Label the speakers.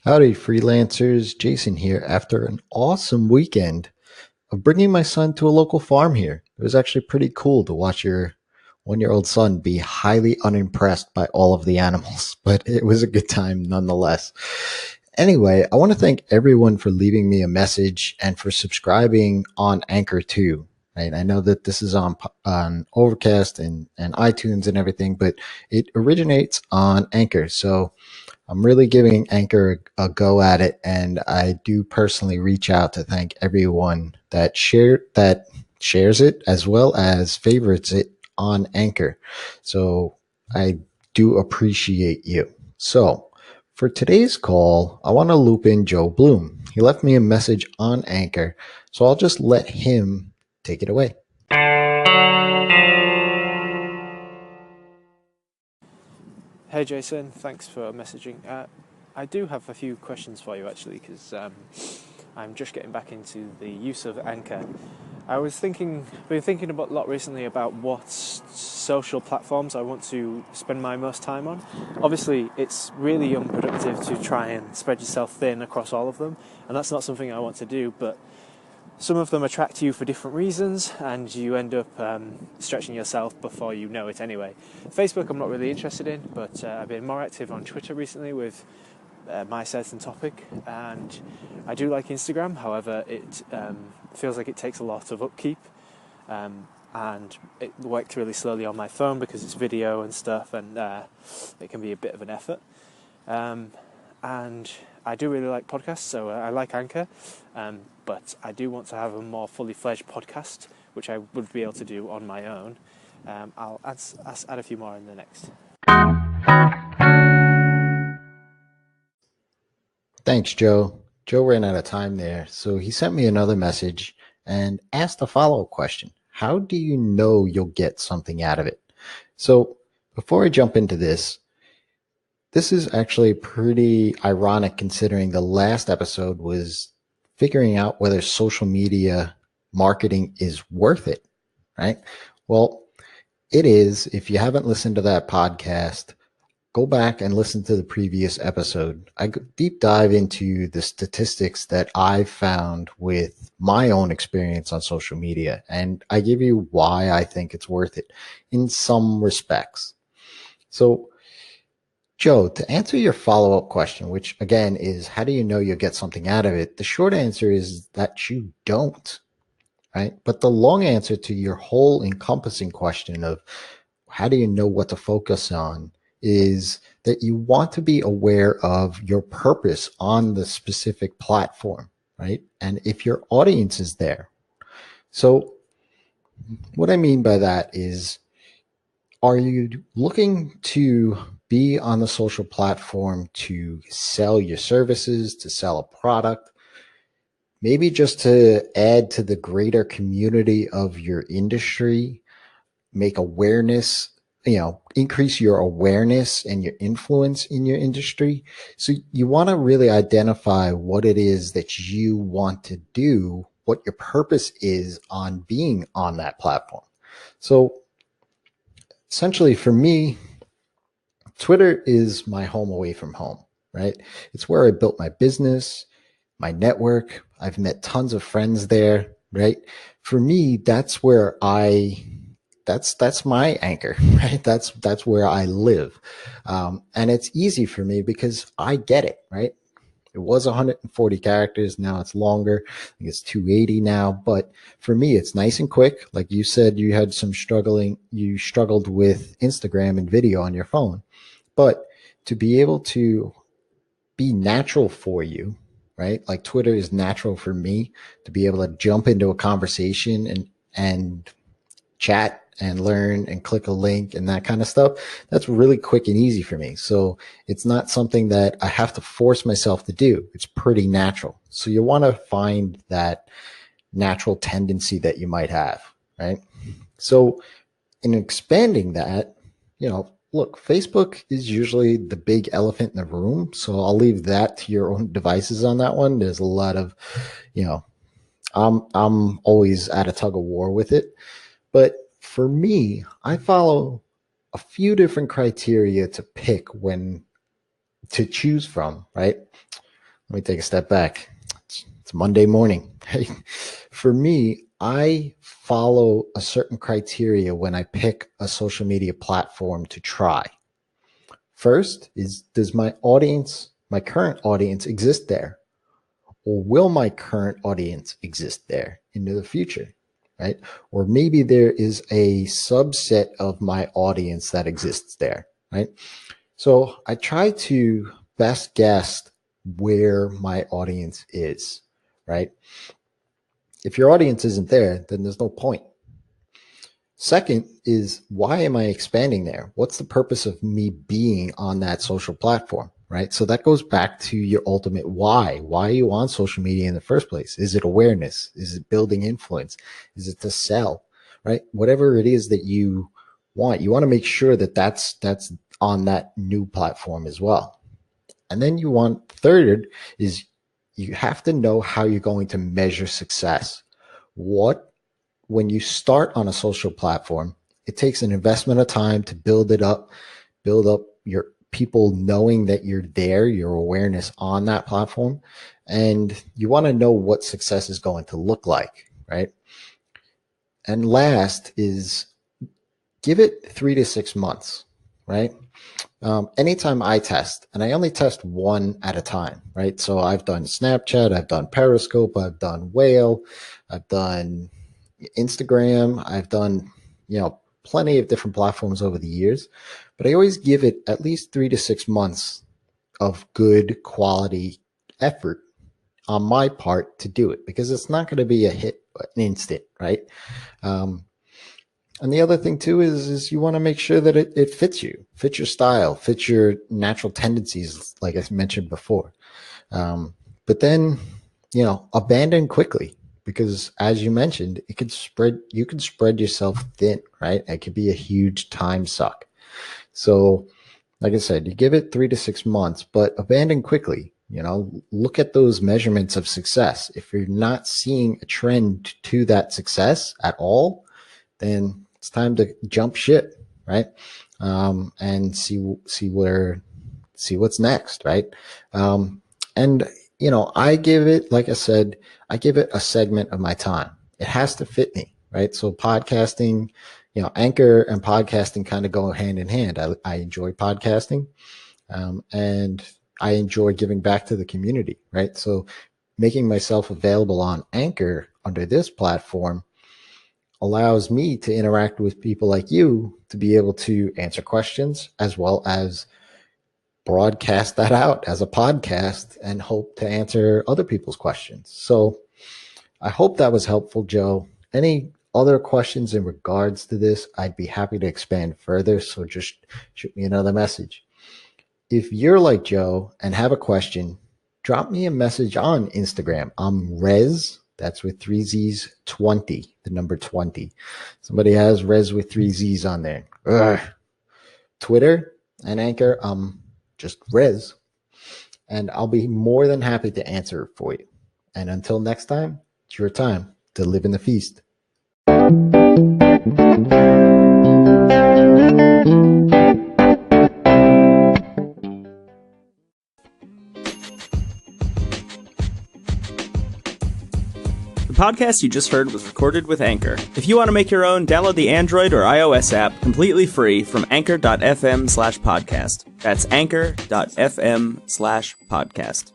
Speaker 1: Howdy, freelancers. Jason here after an awesome weekend of bringing my son to a local farm here. It was actually pretty cool to watch your 1 year old son be highly unimpressed by all of the animals, but it was a good time nonetheless. Anyway, I want to thank everyone for leaving me a message and for subscribing on Anchor too. Right? I know that this is on Overcast and iTunes and everything, but it originates on Anchor. So I'm really giving Anchor a go at it, and I do personally reach out to thank everyone that shares it as well as favorites it on Anchor. So I do appreciate you. So for today's call, I want to loop in Joe Bloom. He left me a message on Anchor, so I'll just let him take it away.
Speaker 2: Hey Jason, thanks for messaging. I do have a few questions for you actually, because I'm just getting back into the use of Anchor. Been thinking about a lot recently about what social platforms I want to spend my most time on. Obviously, it's really unproductive to try and spread yourself thin across all of them, and that's not something I want to do, but some of them attract you for different reasons, and you end up stretching yourself before you know it anyway. Facebook I'm not really interested in, but I've been more active on Twitter recently with my certain topic, and I do like Instagram. However, it feels like it takes a lot of upkeep, and it works really slowly on my phone because it's video and stuff, and it can be a bit of an effort. And I do really like podcasts, so I like Anchor, but I do want to have a more fully fledged podcast, which I would be able to do on my own. I'll add a few more in the next.
Speaker 1: Thanks, Joe. Joe ran out of time there, so he sent me another message and asked a follow-up question. How do you know you'll get something out of it? So before I jump into this is actually pretty ironic considering the last episode was figuring out whether social media marketing is worth it, right? Well, it is. If you haven't listened to that podcast, go back and listen to the previous episode. I deep dive into the statistics that I've found with my own experience on social media, and I give you why I think it's worth it in some respects. So, Joe, to answer your follow up question, which again is how do you know you'll get something out of it? The short answer is that you don't, right? But the long answer to your whole encompassing question of how do you know what to focus on is that you want to be aware of your purpose on the specific platform, right? And if your audience is there. So, what I mean by that is, are you looking to be on the social platform to sell your services, to sell a product, maybe just to add to the greater community of your industry, make awareness, increase your awareness and your influence in your industry? So you want to really identify what it is that you want to do, what your purpose is on being on that platform. So essentially for me, Twitter is my home away from home, right? It's where I built my business, my network. I've met tons of friends there, right? For me, that's my anchor, right? That's where I live. And it's easy for me because I get it, right? It was 140 characters. Now it's longer. I think it's 280 now. But for me, it's nice and quick. Like you said, you struggled with Instagram and video on your phone. But to be able to be natural for you, right? Like Twitter is natural for me to be able to jump into a conversation and chat and learn and click a link and that kind of stuff. That's really quick and easy for me. So it's not something that I have to force myself to do. It's pretty natural. So you want to find that natural tendency that you might have, right? So in expanding that, look, Facebook is usually the big elephant in the room. So I'll leave that to your own devices on that one. There's a lot of, you know, I'm always at a tug of war with it. But for me, I follow a few different criteria to pick when to choose from, right? Let me take a step back. It's Monday morning. For me, I follow a certain criteria when I pick a social media platform to try. First is, does my audience, my current audience, exist there? Or will my current audience exist there into the future, right? Or maybe there is a subset of my audience that exists there, right? So I try to best guess where my audience is, right? If your audience isn't there, then there's no point. Second is, why am I expanding there? What's the purpose of me being on that social platform, right? So that goes back to your ultimate why. Why are you on social media in the first place? Is it awareness? Is it building influence? Is it to sell, right? Whatever it is that you want to make sure that that's on that new platform as well. And then third is, you have to know how you're going to measure success. When you start on a social platform, it takes an investment of time to build up your people knowing that you're there, your awareness on that platform. And you want to know what success is going to look like, right? And last is, give it 3 to 6 months, right? Anytime I test, and I only test one at a time, right? So I've done Snapchat, I've done Periscope, I've done Whale, I've done Instagram, I've done, plenty of different platforms over the years, but I always give it at least 3 to 6 months of good quality effort on my part to do it, because it's not going to be a hit an instant, right? And the other thing too is you want to make sure that it fits you, fits your style, fits your natural tendencies, like I mentioned before. But then, abandon quickly, because as you mentioned, you can spread yourself thin, right? It could be a huge time suck. So like I said, you give it 3 to 6 months, but abandon quickly. Look at those measurements of success. If you're not seeing a trend to that success at all, then it's time to jump ship, right? And see what's next, right? And I give it, like I said, I give it a segment of my time. It has to fit me, right? So podcasting, Anchor and podcasting kind of go hand in hand. I enjoy podcasting, and I enjoy giving back to the community, right? So making myself available on Anchor under this platform allows me to interact with people like you to be able to answer questions, as well as broadcast that out as a podcast and hope to answer other people's questions. So I hope that was helpful, Joe. Any other questions in regards to this, I'd be happy to expand further. So just shoot me another message. If you're like Joe and have a question, drop me a message on Instagram. I'm Rezzz. That's with 3 Z's 20, the number 20. Somebody has Rezzz with 3 Z's on there. Ugh. Twitter and Anchor, just Rezzz. And I'll be more than happy to answer it for you. And until next time, it's your time to live in the feast.
Speaker 3: The podcast you just heard was recorded with Anchor. If you want to make your own, download the Android or iOS app completely free from anchor.fm/podcast. That's anchor.fm/podcast.